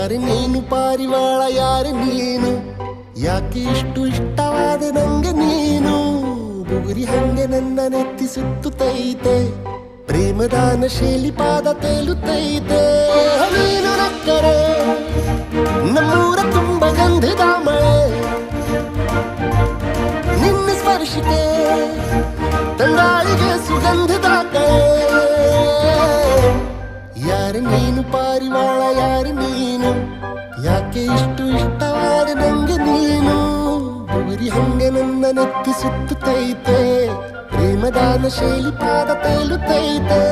ಯಾರು ನೀನು ಪಾರಿವಾಳ, ಯಾರು ನೀನು, ಯಾಕೆ ಇಷ್ಟು ಇಷ್ಟವಾದ ನಂಗೆ ನೀನು. ಬುಗುರಿ ಹಂಗೆ ನನ್ನ ನೆತ್ತಿ ಸುತ್ತುತ್ತೈತೆ, ಪ್ರೇಮದಾನ ಶೈಲಿ ಪಾದ ತೇಲುತ್ತೈತೆ. ನೀನು ನಕ್ಕರೆ ನಮ್ಮೂರ ತುಂಬ ಗಂಧದ ಮಳೆ, ನಿನ್ನ ಸ್ಪರ್ಶಿಕೆ ತಂಗಾಳಿಗೆ ಸುಗಂಧದ ಕಳೆ. ಯಾರು ನೀನು ಪಾರಿವಾಳ, ಯಾರು ನೀನು, ಯಾಕೆ ಇಷ್ಟು ಇಷ್ಟವಾದ ನಂಗೆ ನೀನು. ಬುಗುರಿ ಹಂಗೆ ನನ್ನ ನೆತ್ತಿ ಸುತ್ತುತ್ತೈತೆ, ಪ್ರೇಮದಾನ ಶೈಲಿ ಪಾದ ತೇಲುತ್ತೈತೆ.